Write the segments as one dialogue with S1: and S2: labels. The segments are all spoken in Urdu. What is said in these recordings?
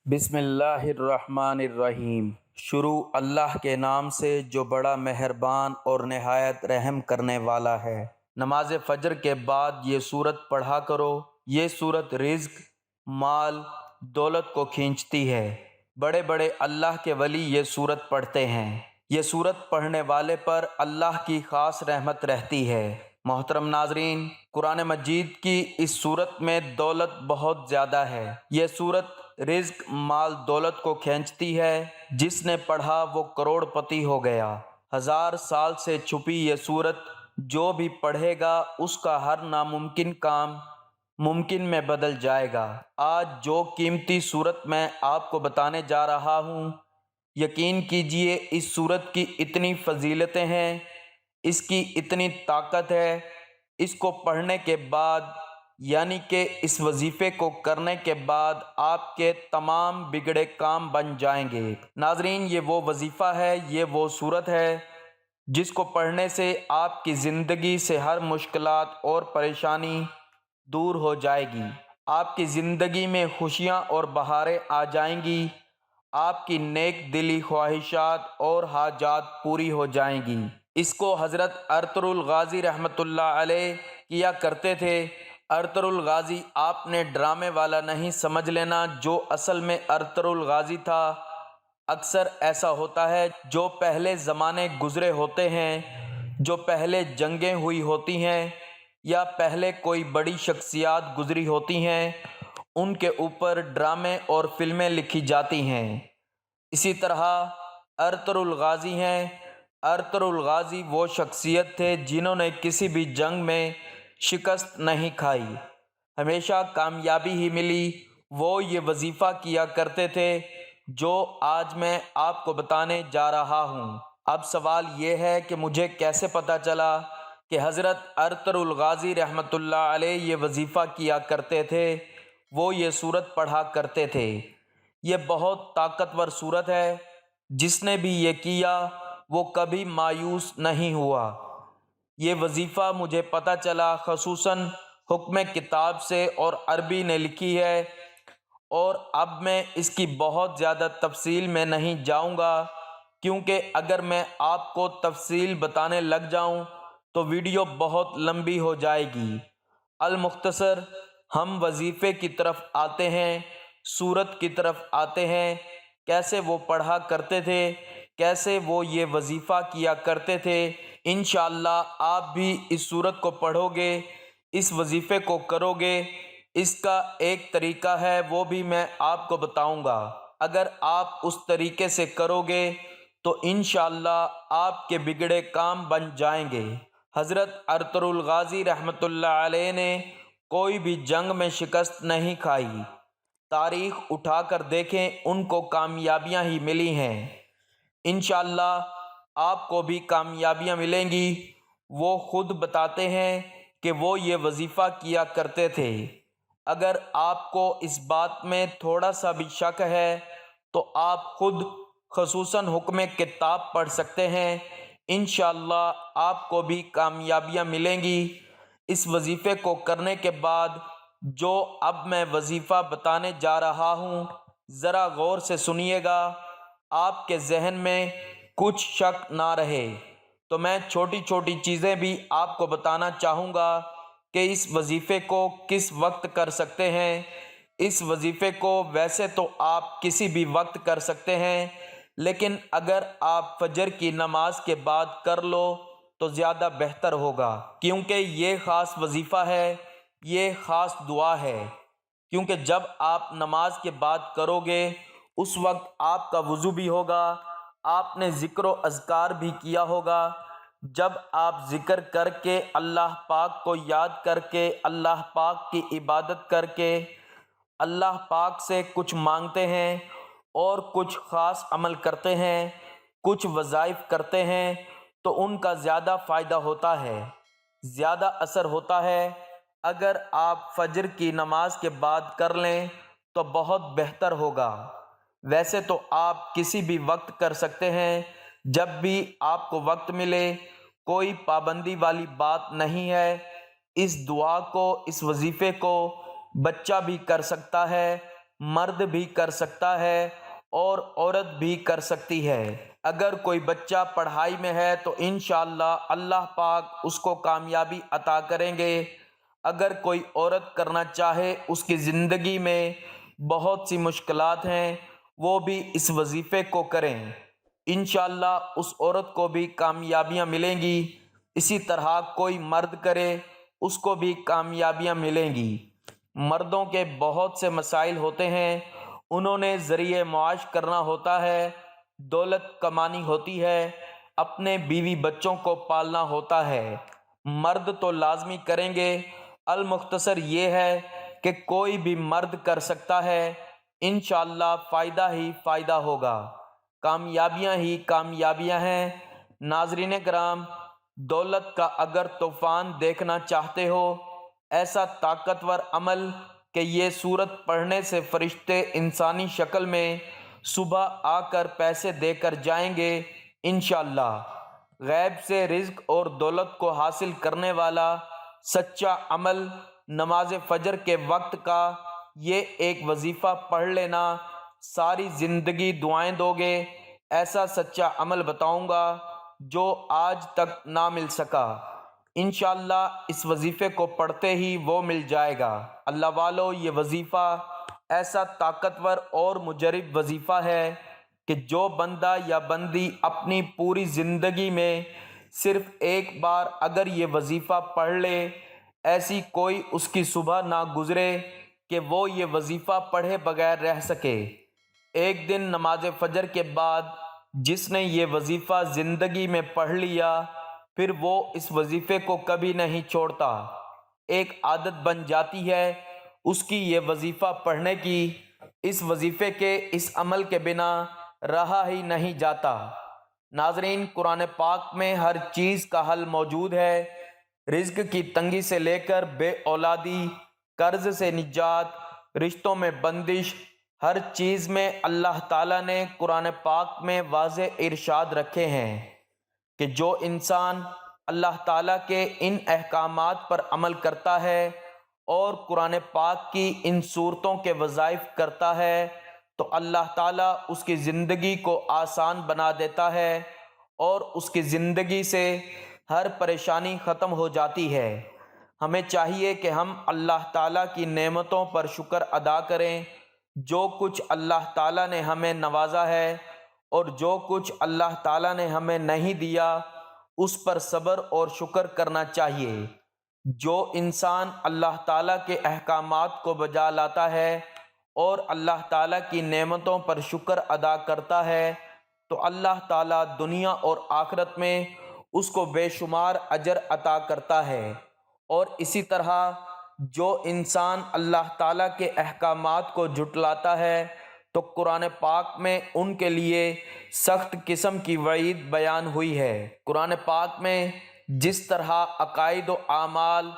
S1: بسم اللہ الرحمن الرحیم۔ شروع اللہ کے نام سے جو بڑا مہربان اور نہایت رحم کرنے والا ہے۔ نماز فجر کے بعد یہ سورت پڑھا کرو۔ یہ سورت رزق، مال، دولت کو کھینچتی ہے۔ بڑے بڑے اللہ کے ولی یہ سورت پڑھتے ہیں۔ یہ سورت پڑھنے والے پر اللہ کی خاص رحمت رہتی ہے۔ محترم ناظرین، قرآن مجید کی اس سورت میں دولت بہت زیادہ ہے۔ یہ سورت رزق، مال، دولت کو کھینچتی ہے۔ جس نے پڑھا وہ کروڑ پتی ہو گیا۔ 1000 سال سے چھپی یہ سورت جو بھی پڑھے گا اس کا ہر ناممکن کام ممکن میں بدل جائے گا۔ آج جو قیمتی سورت میں آپ کو بتانے جا رہا ہوں، یقین کیجئے اس سورت کی اتنی فضیلتیں ہیں، اس کی اتنی طاقت ہے، اس کو پڑھنے کے بعد یعنی کہ اس وظیفے کو کرنے کے بعد آپ کے تمام بگڑے کام بن جائیں گے۔ ناظرین، یہ وہ وظیفہ ہے، یہ وہ سورت ہے جس کو پڑھنے سے آپ کی زندگی سے ہر مشکلات اور پریشانی دور ہو جائے گی۔ آپ کی زندگی میں خوشیاں اور بہاریں آ جائیں گی۔ آپ کی نیک دلی خواہشات اور حاجات پوری ہو جائیں گی۔ اس کو حضرت ارطغرل غازی رحمۃ اللہ علیہ کیا کرتے تھے۔ ارطغرل غازی آپ نے ڈرامے والا نہیں سمجھ لینا، جو اصل میں ارطغرل غازی تھا۔ اکثر ایسا ہوتا ہے جو پہلے زمانے گزرے ہوتے ہیں، جو پہلے جنگیں ہوئی ہوتی ہیں یا پہلے کوئی بڑی شخصیات گزری ہوتی ہیں، ان کے اوپر ڈرامے اور فلمیں لکھی جاتی ہیں۔ اسی طرح ارطغرل غازی ہیں۔ ارطغرل غازی وہ شخصیت تھے جنہوں نے کسی بھی جنگ میں شکست نہیں کھائی، ہمیشہ کامیابی ہی ملی۔ وہ یہ وظیفہ کیا کرتے تھے جو آج میں آپ کو بتانے جا رہا ہوں۔ اب سوال یہ ہے کہ مجھے کیسے پتہ چلا کہ حضرت ارطغرل غازی رحمۃ اللہ علیہ یہ وظیفہ کیا کرتے تھے، وہ یہ سورت پڑھا کرتے تھے۔ یہ بہت طاقتور سورت ہے۔ جس نے بھی یہ کیا وہ کبھی مایوس نہیں ہوا۔ یہ وظیفہ مجھے پتہ چلا خصوصاً حکم کتاب سے اور عربی نے لکھی ہے، اور اب میں اس کی بہت زیادہ تفصیل میں نہیں جاؤں گا، کیونکہ اگر میں آپ کو تفصیل بتانے لگ جاؤں تو ویڈیو بہت لمبی ہو جائے گی۔ المختصر ہم وظیفے کی طرف آتے ہیں، سورت کی طرف آتے ہیں۔ کیسے وہ پڑھا کرتے تھے، کیسے وہ یہ وظیفہ کیا کرتے تھے۔ انشاءاللہ آپ بھی اس سورت کو پڑھو گے، اس وظیفے کو کرو گے۔ اس کا ایک طریقہ ہے، وہ بھی میں آپ کو بتاؤں گا۔ اگر آپ اس طریقے سے کرو گے تو انشاءاللہ آپ کے بگڑے کام بن جائیں گے۔ حضرت ارطغرل غازی رحمۃ اللہ علیہ نے کوئی بھی جنگ میں شکست نہیں کھائی۔ تاریخ اٹھا کر دیکھیں، ان کو کامیابیاں ہی ملی ہیں۔ انشاءاللہ آپ کو بھی کامیابیاں ملیں گی۔ وہ خود بتاتے ہیں کہ وہ یہ وظیفہ کیا کرتے تھے۔ اگر آپ کو اس بات میں تھوڑا سا بھی شک ہے تو آپ خود خصوصاً حکم کتاب پڑھ سکتے ہیں۔ انشاءاللہ آپ کو بھی کامیابیاں ملیں گی۔ اس وظیفے کو کرنے کے بعد جو اب میں وظیفہ بتانے جا رہا ہوں، ذرا غور سے سنیے گا، آپ کے ذہن میں کچھ شک نہ رہے تو میں چھوٹی چھوٹی چیزیں بھی آپ کو بتانا چاہوں گا کہ اس وظیفے کو کس وقت کر سکتے ہیں۔ اس وظیفے کو ویسے تو آپ کسی بھی وقت کر سکتے ہیں، لیکن اگر آپ فجر کی نماز کے بعد کر لو تو زیادہ بہتر ہوگا، کیونکہ یہ خاص وظیفہ ہے، یہ خاص دعا ہے۔ کیونکہ جب آپ نماز کے بعد کرو گے اس وقت آپ کا وضو بھی ہوگا، آپ نے ذکر و اذکار بھی کیا ہوگا۔ جب آپ ذکر کر کے اللہ پاک کو یاد کر کے، اللہ پاک کی عبادت کر کے، اللہ پاک سے کچھ مانگتے ہیں اور کچھ خاص عمل کرتے ہیں، کچھ وظائف کرتے ہیں، تو ان کا زیادہ فائدہ ہوتا ہے، زیادہ اثر ہوتا ہے۔ اگر آپ فجر کی نماز کے بعد کر لیں تو بہت بہتر ہوگا۔ ویسے تو آپ کسی بھی وقت کر سکتے ہیں، جب بھی آپ کو وقت ملے، کوئی پابندی والی بات نہیں ہے۔ اس دعا کو، اس وظیفے کو بچہ بھی کر سکتا ہے، مرد بھی کر سکتا ہے اور عورت بھی کر سکتی ہے۔ اگر کوئی بچہ پڑھائی میں ہے تو انشاءاللہ اللہ پاک اس کو کامیابی عطا کریں گے۔ اگر کوئی عورت کرنا چاہے، اس کی زندگی میں بہت سی مشکلات ہیں، وہ بھی اس وظیفے کو کریں، انشاءاللہ اس عورت کو بھی کامیابیاں ملیں گی۔ اسی طرح کوئی مرد کرے، اس کو بھی کامیابیاں ملیں گی۔ مردوں کے بہت سے مسائل ہوتے ہیں، انہوں نے ذریعہ معاش کرنا ہوتا ہے، دولت کمانی ہوتی ہے، اپنے بیوی بچوں کو پالنا ہوتا ہے۔ مرد تو لازمی کریں گے۔ المختصر یہ ہے کہ کوئی بھی مرد کر سکتا ہے، انشاءاللہ فائدہ ہی فائدہ ہوگا، کامیابیاں ہی کامیابیاں ہیں۔ ناظرین کرام، دولت کا اگر طوفان دیکھنا چاہتے ہو، ایسا طاقتور عمل کہ یہ سورت پڑھنے سے فرشتے انسانی شکل میں صبح آ کر پیسے دے کر جائیں گے انشاءاللہ۔ غیب سے رزق اور دولت کو حاصل کرنے والا سچا عمل نماز فجر کے وقت کا یہ ایک وظیفہ پڑھ لینا، ساری زندگی دعائیں دو گے۔ ایسا سچا عمل بتاؤں گا جو آج تک نہ مل سکا، انشاءاللہ اس وظیفے کو پڑھتے ہی وہ مل جائے گا۔ اللہ والو، یہ وظیفہ ایسا طاقتور اور مجرب وظیفہ ہے کہ جو بندہ یا بندی اپنی پوری زندگی میں صرف ایک بار اگر یہ وظیفہ پڑھ لے، ایسی کوئی اس کی صبح نہ گزرے کہ وہ یہ وظیفہ پڑھے بغیر رہ سکے۔ ایک دن نماز فجر کے بعد جس نے یہ وظیفہ زندگی میں پڑھ لیا، پھر وہ اس وظیفے کو کبھی نہیں چھوڑتا، ایک عادت بن جاتی ہے اس کی یہ وظیفہ پڑھنے کی۔ اس وظیفے کے اس عمل کے بنا رہا ہی نہیں جاتا۔ ناظرین، قرآن پاک میں ہر چیز کا حل موجود ہے۔ رزق کی تنگی سے لے کر بے اولادی، قرض سے نجات، رشتوں میں بندش، ہر چیز میں اللہ تعالیٰ نے قرآن پاک میں واضح ارشاد رکھے ہیں کہ جو انسان اللہ تعالیٰ کے ان احکامات پر عمل کرتا ہے اور قرآن پاک کی ان صورتوں کے وظائف کرتا ہے تو اللہ تعالیٰ اس کی زندگی کو آسان بنا دیتا ہے اور اس کی زندگی سے ہر پریشانی ختم ہو جاتی ہے۔ ہمیں چاہیے کہ ہم اللہ تعالیٰ کی نعمتوں پر شکر ادا کریں۔ جو کچھ اللہ تعالیٰ نے ہمیں نوازا ہے اور جو کچھ اللہ تعالیٰ نے ہمیں نہیں دیا، اس پر صبر اور شکر کرنا چاہیے۔ جو انسان اللہ تعالیٰ کے احکامات کو بجا لاتا ہے اور اللہ تعالیٰ کی نعمتوں پر شکر ادا کرتا ہے تو اللہ تعالیٰ دنیا اور آخرت میں اس کو بے شمار اجر عطا کرتا ہے۔ اور اسی طرح جو انسان اللہ تعالیٰ کے احکامات کو جھٹلاتا ہے تو قرآن پاک میں ان کے لیے سخت قسم کی وعید بیان ہوئی ہے۔ قرآن پاک میں جس طرح عقائد و اعمال،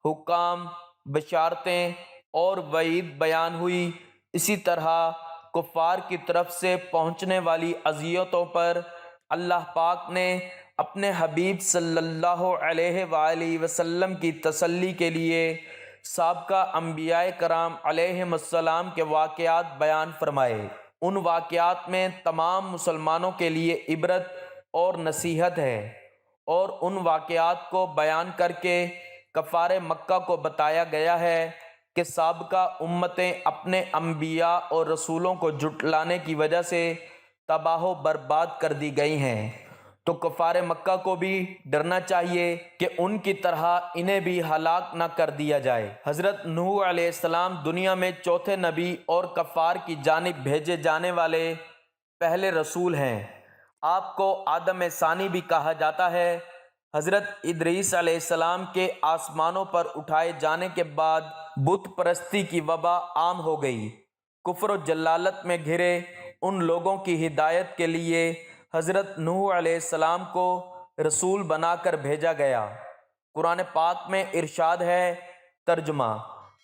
S1: حکام، بشارتیں اور وعید بیان ہوئی، اسی طرح کفار کی طرف سے پہنچنے والی اذیتوں پر اللہ پاک نے اپنے حبیب صلی اللہ علیہ وآلہ وسلم کی تسلی کے لیے سابقہ انبیاء کرام علیہم السلام کے واقعات بیان فرمائے۔ ان واقعات میں تمام مسلمانوں کے لیے عبرت اور نصیحت ہے، اور ان واقعات کو بیان کر کے کفار مکہ کو بتایا گیا ہے کہ سابقہ امتیں اپنے انبیاء اور رسولوں کو جھٹلانے کی وجہ سے تباہ و برباد کر دی گئی ہیں، تو کفار مکہ کو بھی ڈرنا چاہیے کہ ان کی طرح انہیں بھی ہلاک نہ کر دیا جائے۔ حضرت نوح علیہ السلام دنیا میں چوتھے نبی اور کفار کی جانب بھیجے جانے والے پہلے رسول ہیں۔ آپ کو آدم ثانی بھی کہا جاتا ہے۔ حضرت ادریس علیہ السلام کے آسمانوں پر اٹھائے جانے کے بعد بت پرستی کی وبا عام ہو گئی۔ کفر و جلالت میں گھرے ان لوگوں کی ہدایت کے لیے حضرت نوح علیہ السلام کو رسول بنا کر بھیجا گیا۔ قرآن پاک میں ارشاد ہے، ترجمہ: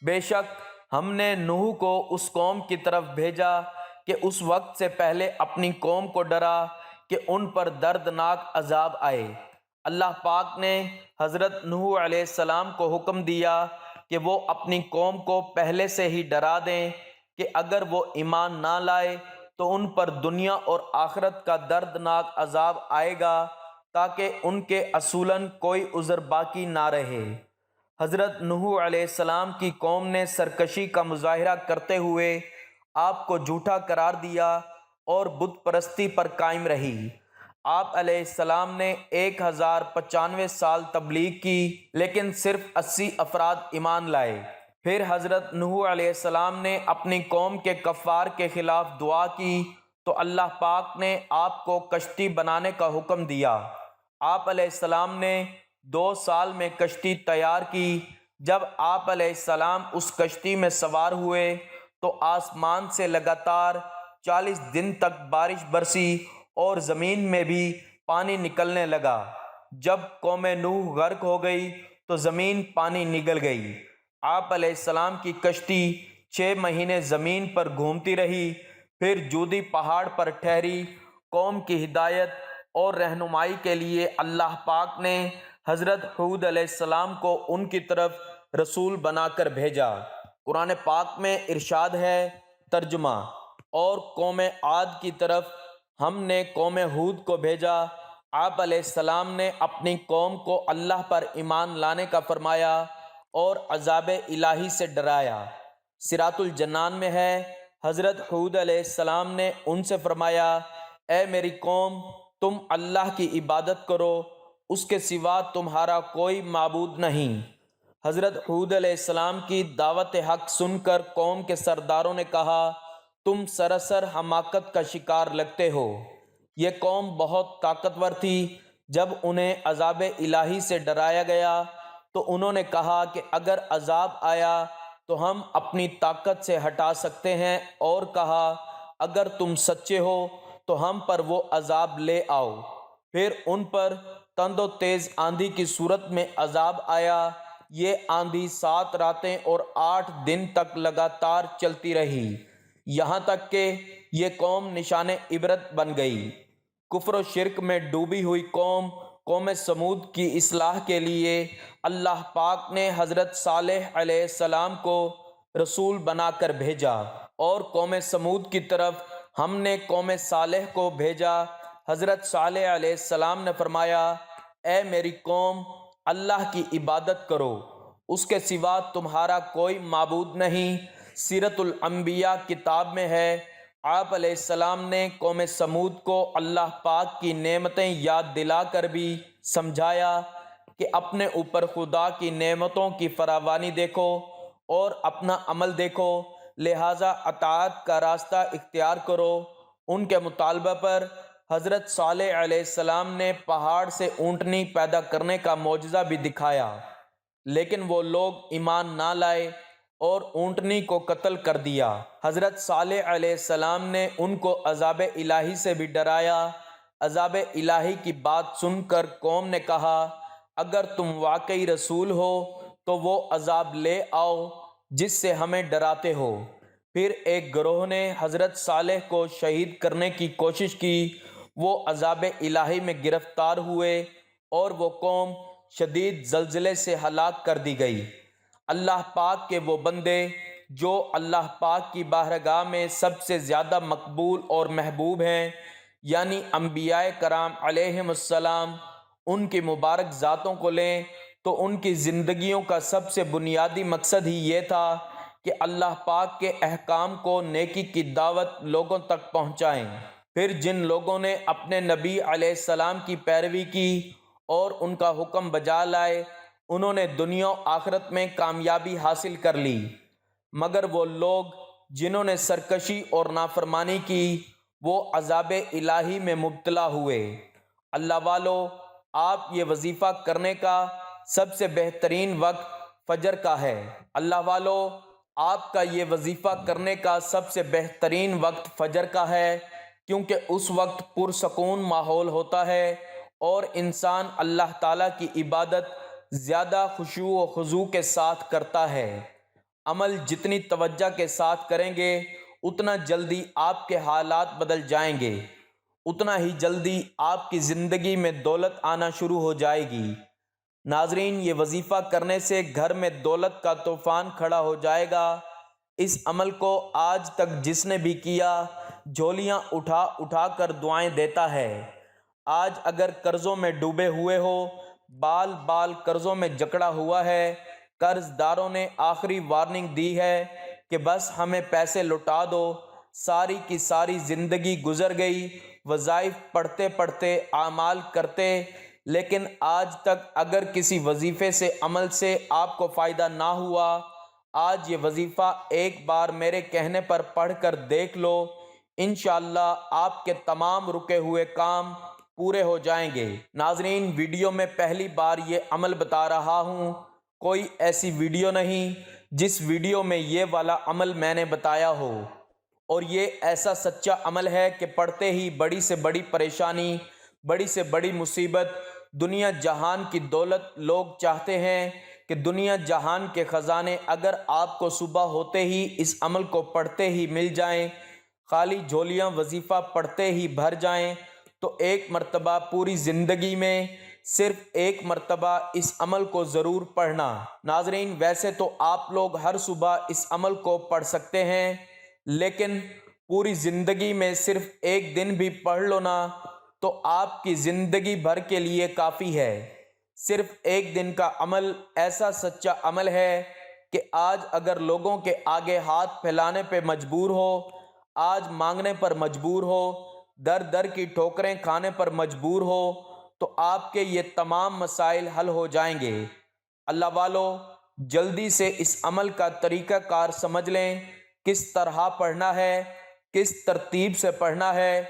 S1: بے شک ہم نے نوح کو اس قوم کی طرف بھیجا کہ اس وقت سے پہلے اپنی قوم کو ڈرا کہ ان پر دردناک عذاب آئے۔ اللہ پاک نے حضرت نوح علیہ السلام کو حکم دیا کہ وہ اپنی قوم کو پہلے سے ہی ڈرا دیں کہ اگر وہ ایمان نہ لائے تو ان پر دنیا اور آخرت کا دردناک عذاب آئے گا، تاکہ ان کے اصولاً کوئی عذر باقی نہ رہے۔ حضرت نوح علیہ السلام کی قوم نے سرکشی کا مظاہرہ کرتے ہوئے آپ کو جھوٹا قرار دیا اور بت پرستی پر قائم رہی۔ آپ علیہ السلام نے 1095 سال تبلیغ کی، لیکن صرف 80 افراد ایمان لائے۔ پھر حضرت نوح علیہ السلام نے اپنی قوم کے کفار کے خلاف دعا کی تو اللہ پاک نے آپ کو کشتی بنانے کا حکم دیا۔ آپ علیہ السلام نے 2 سال میں کشتی تیار کی۔ جب آپ علیہ السلام اس کشتی میں سوار ہوئے تو آسمان سے لگاتار 40 دن تک بارش برسی اور زمین میں بھی پانی نکلنے لگا۔ جب قوم نوح غرق ہو گئی تو زمین پانی نگل گئی۔ آپ علیہ السلام کی کشتی 6 مہینے زمین پر گھومتی رہی، پھر جودی پہاڑ پر ٹھہری۔ قوم کی ہدایت اور رہنمائی کے لیے اللہ پاک نے حضرت ہود علیہ السلام کو ان کی طرف رسول بنا کر بھیجا۔ قرآن پاک میں ارشاد ہے، ترجمہ: اور قوم عاد کی طرف ہم نے قوم ہود کو بھیجا۔ آپ علیہ السلام نے اپنی قوم کو اللہ پر ایمان لانے کا فرمایا اور عذاب الہی سے ڈرایا۔ صراط الجنان میں ہے، حضرت ہود علیہ السلام نے ان سے فرمایا، اے میری قوم، تم اللہ کی عبادت کرو، اس کے سوا تمہارا کوئی معبود نہیں۔ حضرت ہود علیہ السلام کی دعوت حق سن کر قوم کے سرداروں نے کہا، تم سراسر حماقت کا شکار لگتے ہو۔ یہ قوم بہت طاقتور تھی۔ جب انہیں عذاب الہی سے ڈرایا گیا تو انہوں نے کہا کہ اگر عذاب آیا تو ہم اپنی طاقت سے ہٹا سکتے ہیں، اور کہا اگر تم سچے ہو تو ہم پر وہ عذاب لے آؤ۔ پھر ان پر تند و تیز آندھی کی صورت میں عذاب آیا۔ یہ آندھی 7 راتیں اور 8 دن تک لگاتار چلتی رہی، یہاں تک کہ یہ قوم نشان عبرت بن گئی۔ کفر و شرک میں ڈوبی ہوئی قوم سمود کی اصلاح کے لیے اللہ پاک نے حضرت صالح علیہ السلام کو رسول بنا کر بھیجا، اور قوم سمود کی طرف ہم نے قوم صالح کو بھیجا۔ حضرت صالح علیہ السلام نے فرمایا، اے میری قوم، اللہ کی عبادت کرو، اس کے سوا تمہارا کوئی معبود نہیں۔ سیرت الانبیاء کتاب میں ہے، آپ علیہ السلام نے قوم سمود کو اللہ پاک کی نعمتیں یاد دلا کر بھی سمجھایا کہ اپنے اوپر خدا کی نعمتوں کی فراوانی دیکھو اور اپنا عمل دیکھو، لہٰذا اطاعت کا راستہ اختیار کرو۔ ان کے مطالبہ پر حضرت صالح علیہ السلام نے پہاڑ سے اونٹنی پیدا کرنے کا معجزہ بھی دکھایا، لیکن وہ لوگ ایمان نہ لائے اور اونٹنی کو قتل کر دیا۔ حضرت صالح علیہ السلام نے ان کو عذاب الہی سے بھی ڈرایا۔ عذاب الہی کی بات سن کر قوم نے کہا، اگر تم واقعی رسول ہو تو وہ عذاب لے آؤ جس سے ہمیں ڈراتے ہو۔ پھر ایک گروہ نے حضرت صالح کو شہید کرنے کی کوشش کی۔ وہ عذاب الہی میں گرفتار ہوئے اور وہ قوم شدید زلزلے سے ہلاک کر دی گئی۔ اللہ پاک کے وہ بندے جو اللہ پاک کی بارگاہ میں سب سے زیادہ مقبول اور محبوب ہیں، یعنی انبیاء کرام علیہم السلام، ان کی مبارک ذاتوں کو لیں تو ان کی زندگیوں کا سب سے بنیادی مقصد ہی یہ تھا کہ اللہ پاک کے احکام کو نیکی کی دعوت لوگوں تک پہنچائیں۔ پھر جن لوگوں نے اپنے نبی علیہ السلام کی پیروی کی اور ان کا حکم بجا لائے، انہوں نے دنیا و آخرت میں کامیابی حاصل کر لی، مگر وہ لوگ جنہوں نے سرکشی اور نافرمانی کی وہ عذاب الہی میں مبتلا ہوئے۔ اللہ والو، آپ یہ وظیفہ کرنے کا سب سے بہترین وقت فجر کا ہے۔ اللہ والو، آپ کا یہ وظیفہ کرنے کا سب سے بہترین وقت فجر کا ہے، کیونکہ اس وقت پرسکون ماحول ہوتا ہے اور انسان اللہ تعالیٰ کی عبادت زیادہ خشوع و خضوع کے ساتھ کرتا ہے۔ عمل جتنی توجہ کے ساتھ کریں گے اتنا جلدی آپ کے حالات بدل جائیں گے، اتنا ہی جلدی آپ کی زندگی میں دولت آنا شروع ہو جائے گی۔ ناظرین، یہ وظیفہ کرنے سے گھر میں دولت کا طوفان کھڑا ہو جائے گا۔ اس عمل کو آج تک جس نے بھی کیا جھولیاں اٹھا اٹھا کر دعائیں دیتا ہے۔ آج اگر قرضوں میں ڈوبے ہوئے ہو، بال بال قرضوں میں جکڑا ہوا ہے، قرض داروں نے آخری وارننگ دی ہے کہ بس ہمیں پیسے لوٹا دو، ساری کی ساری زندگی گزر گئی وظائف پڑھتے پڑھتے، اعمال کرتے، لیکن آج تک اگر کسی وظیفے سے عمل سے آپ کو فائدہ نہ ہوا، آج یہ وظیفہ ایک بار میرے کہنے پر پڑھ کر دیکھ لو، انشاءاللہ آپ کے تمام رکے ہوئے کام پورے ہو جائیں گے۔ ناظرین، ویڈیو میں پہلی بار یہ عمل بتا رہا ہوں، کوئی ایسی ویڈیو نہیں جس ویڈیو میں یہ والا عمل میں نے بتایا ہو، اور یہ ایسا سچا عمل ہے کہ پڑھتے ہی بڑی سے بڑی پریشانی، بڑی سے بڑی مصیبت، دنیا جہان کی دولت، لوگ چاہتے ہیں کہ دنیا جہان کے خزانے اگر آپ کو صبح ہوتے ہی اس عمل کو پڑھتے ہی مل جائیں، خالی جھولیاں وظیفہ پڑھتے ہی بھر جائیں، تو ایک مرتبہ پوری زندگی میں صرف ایک مرتبہ اس عمل کو ضرور پڑھنا۔ ناظرین، ویسے تو آپ لوگ ہر صبح اس عمل کو پڑھ سکتے ہیں، لیکن پوری زندگی میں صرف ایک دن بھی پڑھ لو نا تو آپ کی زندگی بھر کے لیے کافی ہے۔ صرف ایک دن کا عمل ایسا سچا عمل ہے کہ آج اگر لوگوں کے آگے ہاتھ پھیلانے پہ مجبور ہو، آج مانگنے پر مجبور ہو، در در کی ٹھوکریں کھانے پر مجبور ہو، تو آپ کے یہ تمام مسائل حل ہو جائیں گے۔ اللہ والو، جلدی سے اس عمل کا طریقہ کار سمجھ لیں، کس طرح پڑھنا ہے، کس ترتیب سے پڑھنا ہے۔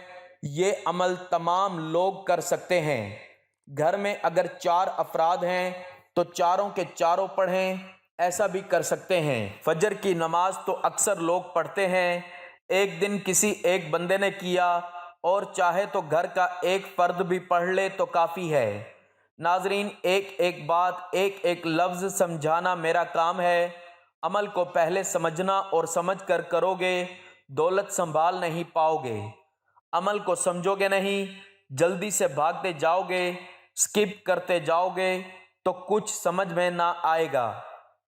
S1: یہ عمل تمام لوگ کر سکتے ہیں۔ گھر میں اگر 4 افراد ہیں تو چاروں کے چاروں پڑھیں، ایسا بھی کر سکتے ہیں۔ فجر کی نماز تو اکثر لوگ پڑھتے ہیں، ایک دن کسی ایک بندے نے کیا، اور چاہے تو گھر کا ایک فرد بھی پڑھ لے تو کافی ہے۔ ناظرین، ایک ایک بات، ایک ایک لفظ سمجھانا میرا کام ہے۔ عمل کو پہلے سمجھنا، اور سمجھ کر کرو گے، دولت سنبھال نہیں پاؤ گے۔ عمل کو سمجھو گے نہیں، جلدی سے بھاگتے جاؤ گے، سکپ کرتے جاؤ گے، تو کچھ سمجھ میں نہ آئے گا۔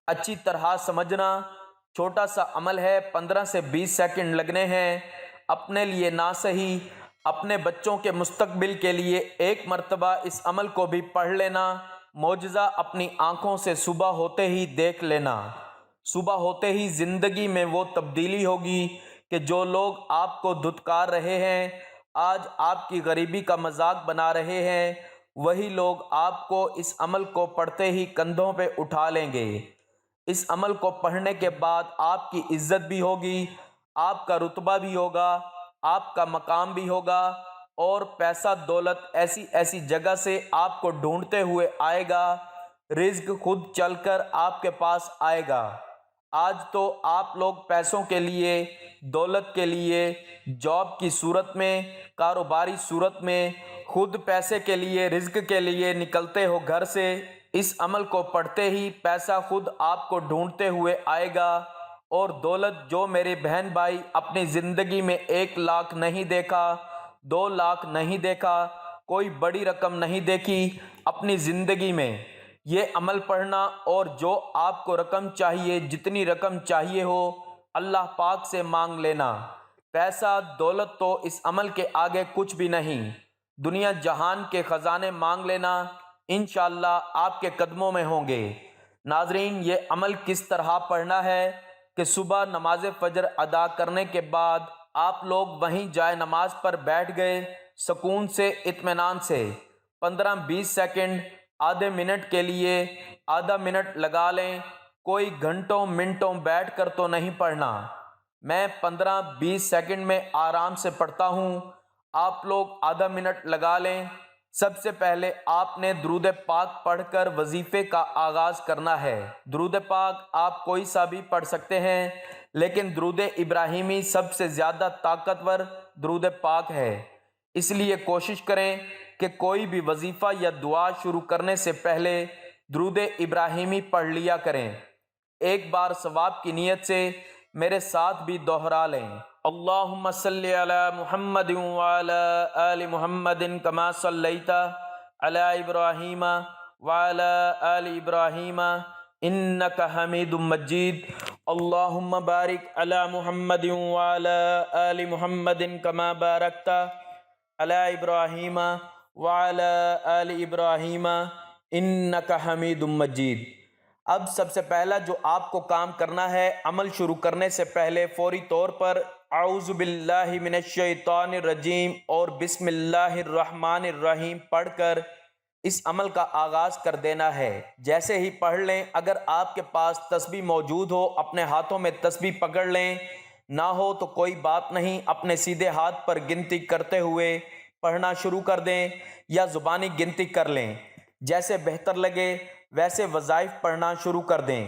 S1: اچھی طرح سمجھنا، چھوٹا سا عمل ہے، 15 سے 20 سیکنڈ لگنے ہیں۔ اپنے لیے نہ صحیح، اپنے بچوں کے مستقبل کے لیے ایک مرتبہ اس عمل کو بھی پڑھ لینا، معجزہ اپنی آنکھوں سے صبح ہوتے ہی دیکھ لینا۔ صبح ہوتے ہی زندگی میں وہ تبدیلی ہوگی کہ جو لوگ آپ کو دھتکار رہے ہیں، آج آپ کی غریبی کا مذاق بنا رہے ہیں، وہی لوگ آپ کو اس عمل کو پڑھتے ہی کندھوں پہ اٹھا لیں گے۔ اس عمل کو پڑھنے کے بعد آپ کی عزت بھی ہوگی، آپ کا رتبہ بھی ہوگا، آپ کا مقام بھی ہوگا، اور پیسہ دولت ایسی ایسی جگہ سے آپ کو ڈھونڈتے ہوئے آئے گا، رزق خود چل کر آپ کے پاس آئے گا۔ آج تو آپ لوگ پیسوں کے لیے، دولت کے لیے، جاب کی صورت میں، کاروباری صورت میں، خود پیسے کے لیے، رزق کے لیے نکلتے ہو گھر سے۔ اس عمل کو پڑھتے ہی پیسہ خود آپ کو ڈھونڈتے ہوئے آئے گا، اور دولت جو میرے بہن بھائی اپنی زندگی میں 1 لاکھ نہیں دیکھا، 2 لاکھ نہیں دیکھا، کوئی بڑی رقم نہیں دیکھی اپنی زندگی میں، یہ عمل پڑھنا، اور جو آپ کو رقم چاہیے، جتنی رقم چاہیے ہو، اللہ پاک سے مانگ لینا۔ پیسہ دولت تو اس عمل کے آگے کچھ بھی نہیں۔ دنیا جہان کے خزانے مانگ لینا، انشاءاللہ آپ کے قدموں میں ہوں گے۔ ناظرین، یہ عمل کس طرح پڑھنا ہے کہ صبح نماز فجر ادا کرنے کے بعد آپ لوگ وہیں جائے نماز پر بیٹھ گئے، سکون سے، اطمینان سے، 15-20 سیکنڈ، آدھے منٹ کے لیے، آدھا منٹ لگا لیں، کوئی گھنٹوں منٹوں بیٹھ کر تو نہیں پڑھنا۔ میں 15-20 سیکنڈ میں آرام سے پڑھتا ہوں، آپ لوگ آدھا منٹ لگا لیں۔ سب سے پہلے آپ نے درود پاک پڑھ کر وظیفے کا آغاز کرنا ہے۔ درود پاک آپ کوئی سا بھی پڑھ سکتے ہیں، لیکن درود ابراہیمی سب سے زیادہ طاقتور درود پاک ہے، اس لیے کوشش کریں کہ کوئی بھی وظیفہ یا دعا شروع کرنے سے پہلے درود ابراہیمی پڑھ لیا کریں۔ ایک بار ثواب کی نیت سے میرے ساتھ بھی دوہرا لیں۔ اللہم صلی علی محمد وعلی آل محمد کما صلیت علی ابراہیم وعلی آل ابراہیم انک حمید مجید۔ اللہم بارک علی محمد وعلی آل محمد کما بارکت علی ابراہیم وعلی آل ابراہیم انک حمید مجید۔ اب سب سے پہلا جو آپ کو کام کرنا ہے، عمل شروع کرنے سے پہلے فوری طور پر اعوذ باللہ من الشیطان الرجیم اور بسم اللہ الرحمن الرحیم پڑھ کر اس عمل کا آغاز کر دینا ہے۔ جیسے ہی پڑھ لیں، اگر آپ کے پاس تسبیح موجود ہو اپنے ہاتھوں میں تسبیح پکڑ لیں، نہ ہو تو کوئی بات نہیں، اپنے سیدھے ہاتھ پر گنتی کرتے ہوئے پڑھنا شروع کر دیں یا زبانی گنتی کر لیں، جیسے بہتر لگے ویسے وظائف پڑھنا شروع کر دیں۔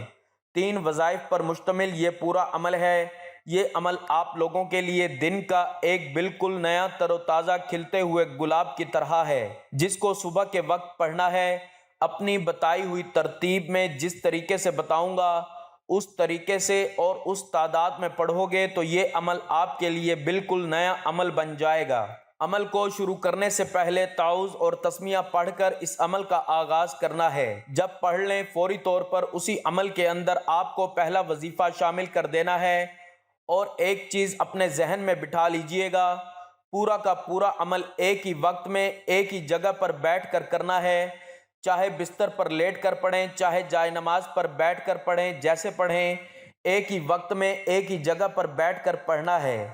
S1: 3 وظائف پر مشتمل یہ پورا عمل ہے۔ یہ عمل آپ لوگوں کے لیے دن کا ایک بالکل نیا تر و تازہ کھلتے ہوئے گلاب کی طرح ہے، جس کو صبح کے وقت پڑھنا ہے۔ اپنی بتائی ہوئی ترتیب میں جس طریقے سے بتاؤں گا اس طریقے سے اور اس تعداد میں پڑھو گے تو یہ عمل آپ کے لیے بالکل نیا عمل بن جائے گا۔ عمل کو شروع کرنے سے پہلے تعوذ اور تسمیہ پڑھ کر اس عمل کا آغاز کرنا ہے۔ جب پڑھ لیں فوری طور پر اسی عمل کے اندر آپ کو پہلا وظیفہ شامل کر دینا ہے، اور ایک چیز اپنے ذہن میں بٹھا لیجئے گا، پورا کا پورا عمل ایک ہی وقت میں ایک ہی جگہ پر بیٹھ کر کرنا ہے، چاہے بستر پر لیٹ کر پڑھیں، چاہے جائے نماز پر بیٹھ کر پڑھیں، جیسے پڑھیں، ایک ہی وقت میں ایک ہی جگہ پر بیٹھ کر پڑھنا ہے۔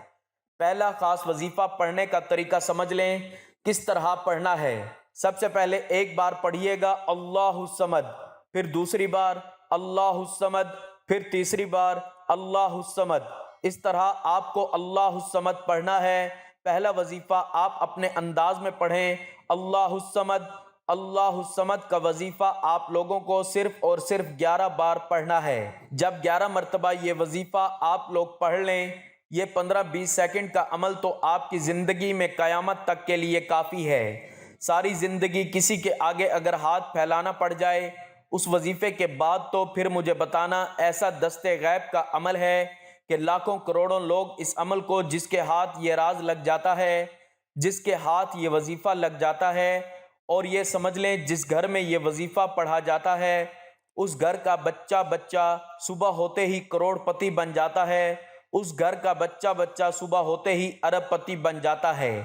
S1: پہلا خاص وظیفہ پڑھنے کا طریقہ سمجھ لیں کس طرح پڑھنا ہے۔ سب سے پہلے ایک بار پڑھیے گا اللہ الصمد، پھر دوسری بار اللہ الصمد، پھر تیسری بار اللہ الصمد۔ اس طرح آپ کو اللہ الصمد پڑھنا ہے۔ پہلا وظیفہ آپ اپنے انداز میں پڑھیں، اللہ الصمد۔ اللہ الصمد کا وظیفہ آپ لوگوں کو صرف اور صرف 11 بار پڑھنا ہے۔ جب 11 مرتبہ یہ وظیفہ آپ لوگ پڑھ لیں، یہ 15-20 سیکنڈ کا عمل تو آپ کی زندگی میں قیامت تک کے لیے کافی ہے۔ ساری زندگی کسی کے آگے اگر ہاتھ پھیلانا پڑ جائے اس وظیفے کے بعد تو پھر مجھے بتانا، ایسا دستے غیب کا عمل ہے کہ لاکھوں کروڑوں لوگ اس عمل کو، جس کے ہاتھ یہ راز لگ جاتا ہے، جس کے ہاتھ یہ وظیفہ لگ جاتا ہے، اور یہ سمجھ لیں جس گھر میں یہ وظیفہ پڑھا جاتا ہے اس گھر کا بچہ صبح ہوتے ہی کروڑ پتی بن جاتا ہے، اس گھر کا بچہ صبح ہوتے ہی ارب پتی بن جاتا ہے۔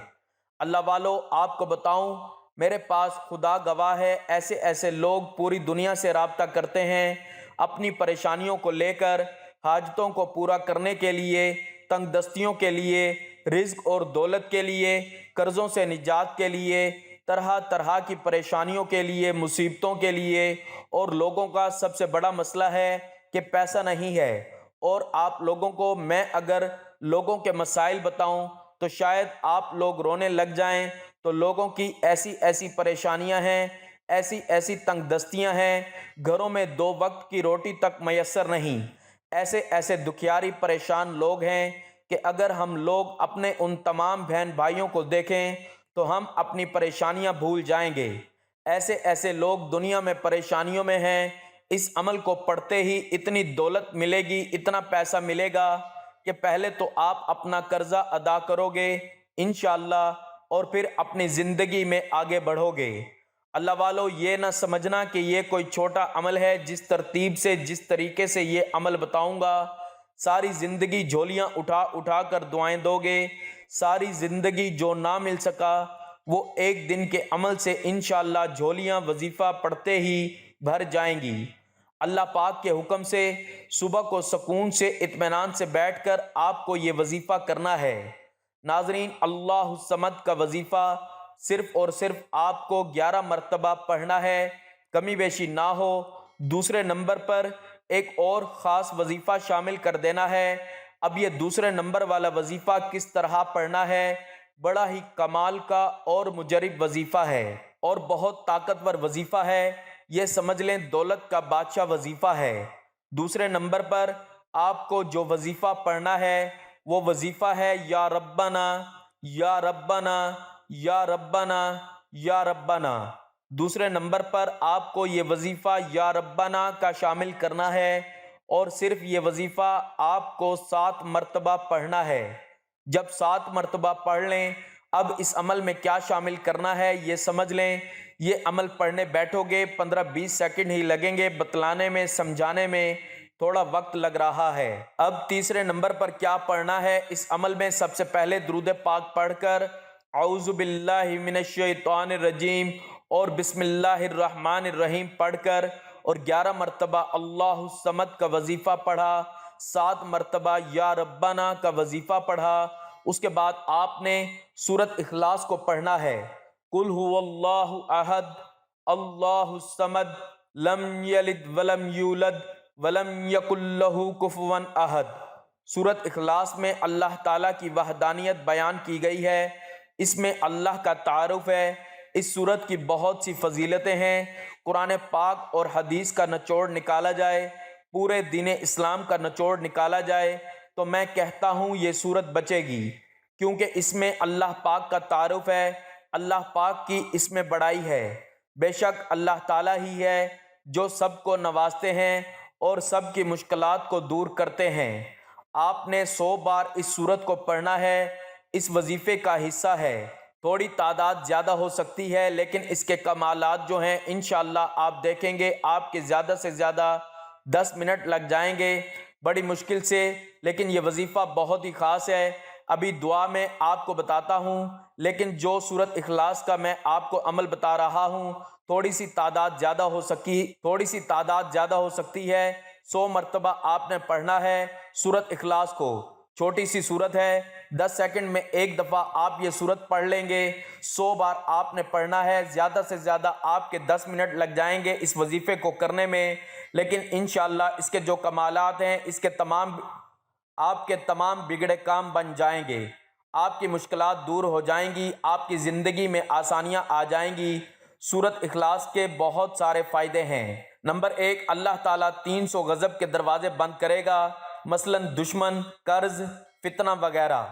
S1: اللہ والو، آپ کو بتاؤں، میرے پاس خدا گواہ ہے، ایسے ایسے لوگ پوری دنیا سے رابطہ کرتے ہیں اپنی پریشانیوں کو لے کر، حاجتوں کو پورا کرنے کے لیے، تنگ دستیوں کے لیے، رزق اور دولت کے لیے، قرضوں سے نجات کے لیے، طرح طرح کی پریشانیوں کے لیے، مصیبتوں کے لیے، اور لوگوں کا سب سے بڑا مسئلہ ہے کہ پیسہ نہیں ہے۔ اور آپ لوگوں کو میں اگر لوگوں کے مسائل بتاؤں تو شاید آپ لوگ رونے لگ جائیں، تو لوگوں کی ایسی ایسی پریشانیاں ہیں، ایسی ایسی تنگ دستیاں ہیں، گھروں میں 2 وقت کی روٹی تک میسر نہیں، ایسے ایسے دکھیاری پریشان لوگ ہیں کہ اگر ہم لوگ اپنے ان تمام بہن بھائیوں کو دیکھیں تو ہم اپنی پریشانیاں بھول جائیں گے۔ ایسے ایسے لوگ دنیا میں پریشانیوں میں ہیں۔ اس عمل کو پڑھتے ہی اتنی دولت ملے گی، اتنا پیسہ ملے گا کہ پہلے تو آپ اپنا قرضہ ادا کرو گے انشاءاللہ، اور پھر اپنی زندگی میں آگے بڑھو گے۔ اللہ والو، یہ نہ سمجھنا کہ یہ کوئی چھوٹا عمل ہے۔ جس ترتیب سے، جس طریقے سے یہ عمل بتاؤں گا، ساری زندگی جھولیاں اٹھا اٹھا کر دعائیں دو گے، ساری زندگی جو نہ مل سکا وہ ایک دن کے عمل سے انشاءاللہ جھولیاں وظیفہ پڑھتے ہی بھر جائیں گی۔ اللہ پاک کے حکم سے صبح کو سکون سے اطمینان سے بیٹھ کر آپ کو یہ وظیفہ کرنا ہے۔ ناظرین، اللہ الصمد کا وظیفہ صرف اور صرف آپ کو 11 مرتبہ پڑھنا ہے، کمی بیشی نہ ہو۔ دوسرے نمبر پر ایک اور خاص وظیفہ شامل کر دینا ہے۔ اب یہ دوسرے نمبر والا وظیفہ کس طرح پڑھنا ہے، بڑا ہی کمال کا اور مجرب وظیفہ ہے اور بہت طاقتور وظیفہ ہے۔ یہ سمجھ لیں دولت کا بادشاہ وظیفہ ہے۔ دوسرے نمبر پر آپ کو جو وظیفہ پڑھنا ہے وہ وظیفہ ہے یا ربنا یا ربنا یا ربنا یا ربنا۔ دوسرے نمبر پر آپ کو یہ وظیفہ یا ربنا کا شامل کرنا ہے، اور صرف یہ وظیفہ آپ کو 7 مرتبہ پڑھنا ہے۔ جب 7 مرتبہ پڑھ لیں، اب اس عمل میں کیا شامل کرنا ہے یہ سمجھ لیں۔ یہ عمل پڑھنے بیٹھو گے 15-20 سیکنڈ ہی لگیں گے بتلانے میں، سمجھانے میں تھوڑا وقت لگ رہا ہے۔ اب تیسرے نمبر پر کیا پڑھنا ہے؟ اس عمل میں سب سے پہلے درود پاک پڑھ کر اعوذ باللہ من الشیطان الرجیم اور بسم اللہ الرحمن الرحیم پڑھ کر اور 11 مرتبہ اللہ الصمد کا وظیفہ پڑھا، 7 مرتبہ یا ربنا کا وظیفہ پڑھا۔ اس کے بعد آپ نے سورۃ اخلاص کو پڑھنا ہے۔ قل هو اللہ احد اللہ الصمد لم یلد ولم یولد ولم یکن لہ کفوا احد۔ سورۃ اخلاص میں اللہ تعالیٰ کی وحدانیت بیان کی گئی ہے، اس میں اللہ کا تعارف ہے۔ اس سورت کی بہت سی فضیلتیں ہیں۔ قرآن پاک اور حدیث کا نچوڑ نکالا جائے، پورے دین اسلام کا نچوڑ نکالا جائے تو میں کہتا ہوں یہ سورت بچے گی، کیونکہ اس میں اللہ پاک کا تعارف ہے، اللہ پاک کی اس میں بڑائی ہے۔ بے شک اللہ تعالیٰ ہی ہے جو سب کو نوازتے ہیں اور سب کی مشکلات کو دور کرتے ہیں۔ آپ نے 100 بار اس سورت کو پڑھنا ہے، اس وظیفے کا حصہ ہے۔ تھوڑی تعداد زیادہ ہو سکتی ہے، لیکن اس کے کمالات جو ہیں انشاءاللہ آپ دیکھیں گے آپ کے زیادہ سے زیادہ 10 منٹ لگ جائیں گے بڑی مشکل سے، لیکن یہ وظیفہ بہت ہی خاص ہے۔ ابھی دعا میں آپ کو بتاتا ہوں، لیکن جو سورۃ اخلاص کا میں آپ کو عمل بتا رہا ہوں تھوڑی سی تعداد زیادہ ہو سکتی ہے۔ 100 مرتبہ آپ نے پڑھنا ہے سورۃ اخلاص کو۔ چھوٹی سی سورت ہے، 10 سیکنڈ میں ایک دفعہ آپ یہ سورت پڑھ لیں گے۔ 100 بار آپ نے پڑھنا ہے، زیادہ سے زیادہ آپ کے 10 منٹ لگ جائیں گے اس وظیفے کو کرنے میں، لیکن انشاءاللہ اس کے جو کمالات ہیں اس کے آپ کے تمام بگڑے کام بن جائیں گے، آپ کی مشکلات دور ہو جائیں گی، آپ کی زندگی میں آسانیاں آ جائیں گی۔ سورۃ اخلاص کے بہت سارے فائدے ہیں۔ نمبر 1، اللہ تعالیٰ 300 غضب کے دروازے بند کرے گا، مثلا دشمن، قرض، فتنہ وغیرہ۔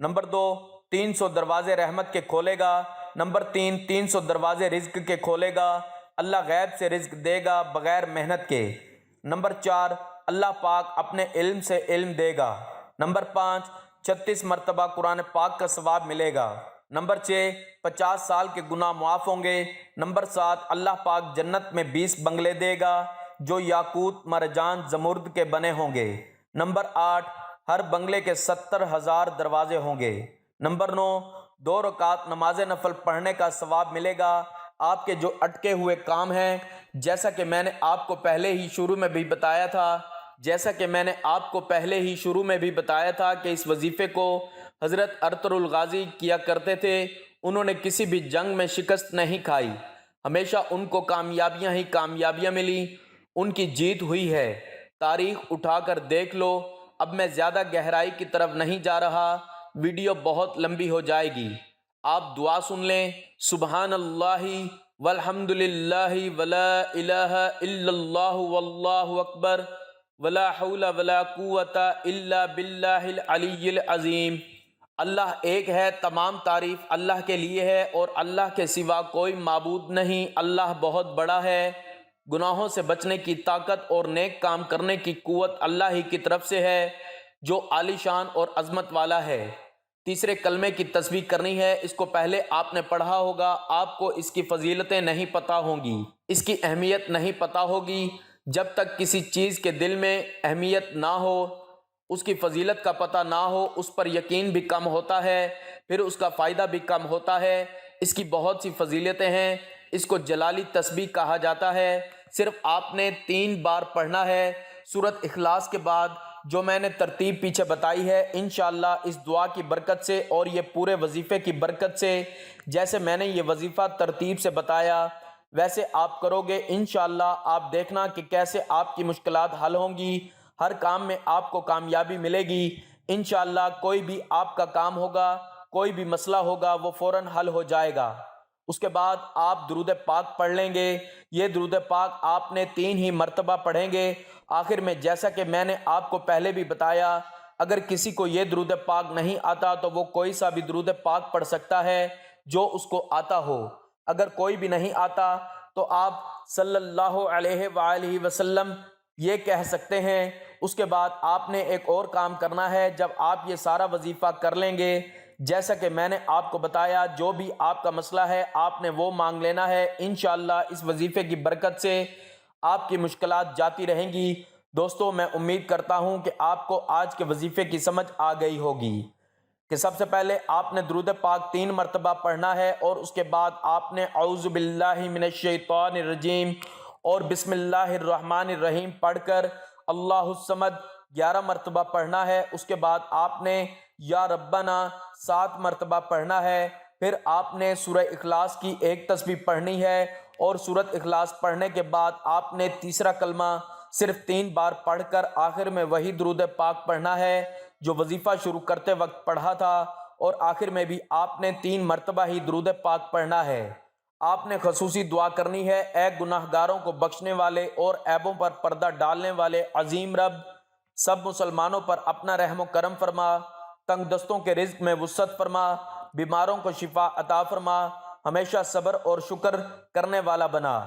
S1: نمبر 2، 300 دروازے رحمت کے کھولے گا۔ نمبر 3، 300 دروازے رزق کے کھولے گا، اللہ غیب سے رزق دے گا بغیر محنت کے۔ نمبر 4، اللہ پاک اپنے علم سے علم دے گا۔ نمبر 5، 36 مرتبہ قرآن پاک کا ثواب ملے گا۔ نمبر 6، 50 سال کے گناہ معاف ہوں گے۔ نمبر 7، اللہ پاک جنت میں 20 بنگلے دے گا جو یاقوت، مرجان، زمرد کے بنے ہوں گے۔ نمبر 8، ہر بنگلے کے 70,000 دروازے ہوں گے۔ نمبر 9، 2 رکعت نماز نفل پڑھنے کا ثواب ملے گا۔ آپ کے جو اٹکے ہوئے کام ہیں، جیسا کہ میں نے آپ کو پہلے ہی شروع میں بھی بتایا تھا کہ اس وظیفے کو حضرت ارطغرل الغازی کیا کرتے تھے۔ انہوں نے کسی بھی جنگ میں شکست نہیں کھائی، ہمیشہ ان کو کامیابیاں ہی کامیابیاں ملی، ان کی جیت ہوئی ہے۔ تاریخ اٹھا کر دیکھ لو۔ اب میں زیادہ گہرائی کی طرف نہیں جا رہا، ویڈیو بہت لمبی ہو جائے گی۔ آپ دعا سن لیں، سبحان اللہ والحمد للہ ولا الہ الا اللہ واللہ اکبر ولا حول ولا قوت الا باللہ العلی العظیم۔ اللہ ایک ہے، تمام تعریف اللہ کے لیے ہے اور اللہ کے سوا کوئی معبود نہیں۔ اللہ بہت بڑا ہے، گناہوں سے بچنے کی طاقت اور نیک کام کرنے کی قوت اللہ ہی کی طرف سے ہے جو عالی شان اور عظمت والا ہے۔ تیسرے کلمے کی تسبیح کرنی ہے، اس کو پہلے آپ نے پڑھا ہوگا، آپ کو اس کی فضیلتیں نہیں پتہ ہوں گی، اس کی اہمیت نہیں پتہ ہوگی۔ جب تک کسی چیز کے دل میں اہمیت نہ ہو، اس کی فضیلت کا پتہ نہ ہو، اس پر یقین بھی کم ہوتا ہے، پھر اس کا فائدہ بھی کم ہوتا ہے۔ اس کی بہت سی فضیلتیں ہیں، اس کو جلالی تسبیح کہا جاتا ہے۔ صرف آپ نے 3 بار پڑھنا ہے سورۃ اخلاص کے بعد، جو میں نے ترتیب پیچھے بتائی ہے۔ انشاءاللہ اس دعا کی برکت سے اور یہ پورے وظیفے کی برکت سے، جیسے میں نے یہ وظیفہ ترتیب سے بتایا ویسے آپ کرو گے، انشاءاللہ آپ دیکھنا کہ کیسے آپ کی مشکلات حل ہوں گی، ہر کام میں آپ کو کامیابی ملے گی انشاءاللہ۔ کوئی بھی آپ کا کام ہوگا، کوئی بھی مسئلہ ہوگا، وہ فوراً حل ہو جائے گا۔ اس کے بعد آپ درود پاک پڑھ لیں گے۔ یہ درود پاک آپ نے 3 ہی مرتبہ پڑھیں گے۔ آخر میں جیسا کہ میں نے آپ کو پہلے بھی بتایا، اگر کسی کو یہ درود پاک نہیں آتا تو وہ کوئی سا بھی درود پاک پڑھ سکتا ہے جو اس کو آتا ہو۔ اگر کوئی بھی نہیں آتا تو آپ صلی اللہ علیہ وآلہ وسلم یہ کہہ سکتے ہیں۔ اس کے بعد آپ نے ایک اور کام کرنا ہے، جب آپ یہ سارا وظیفہ کر لیں گے، جیسا کہ میں نے آپ کو بتایا، جو بھی آپ کا مسئلہ ہے آپ نے وہ مانگ لینا ہے۔ انشاءاللہ اس وظیفے کی برکت سے آپ کی مشکلات جاتی رہیں گی، دوستو میں امید کرتا ہوں کہ آپ کو آج کے وظیفے کی سمجھ آ گئی ہوگی کہ سب سے پہلے آپ نے درود پاک 3 مرتبہ پڑھنا ہے اور اس کے بعد آپ نے اعوذ باللہ من الشیطان الرجیم اور بسم اللہ الرحمن الرحیم پڑھ کر اللہ الصمد 11 مرتبہ پڑھنا ہے۔ اس کے بعد آپ نے یا ربنا 7 مرتبہ پڑھنا ہے۔ پھر آپ نے سورہ اخلاص کی 1 تسبیح پڑھنی ہے اور سورۃ اخلاص پڑھنے کے بعد آپ نے تیسرا کلمہ صرف 3 بار پڑھ کر آخر میں وہی درود پاک پڑھنا ہے جو وظیفہ شروع کرتے وقت پڑھا تھا، اور آخر میں بھی آپ نے 3 مرتبہ ہی درود پاک پڑھنا ہے۔ آپ نے خصوصی دعا کرنی ہے، اے گناہ گاروں کو بخشنے والے اور عیبوں پر پردہ ڈالنے والے عظیم رب، سب مسلمانوں پر اپنا رحم و کرم فرما، تنگ دستوں کے رزق میں وسعت فرما، بیماروں کو شفا عطا فرما، ہمیشہ صبر اور شکر کرنے والا بنا،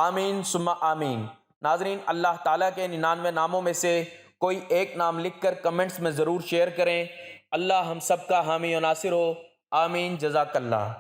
S1: آمین ثم آمین۔ ناظرین، اللہ تعالیٰ کے 99 ناموں میں سے کوئی ایک نام لکھ کر کمنٹس میں ضرور شیئر کریں۔ اللہ ہم سب کا حامی و ناصر ہو، آمین، جزاک اللہ۔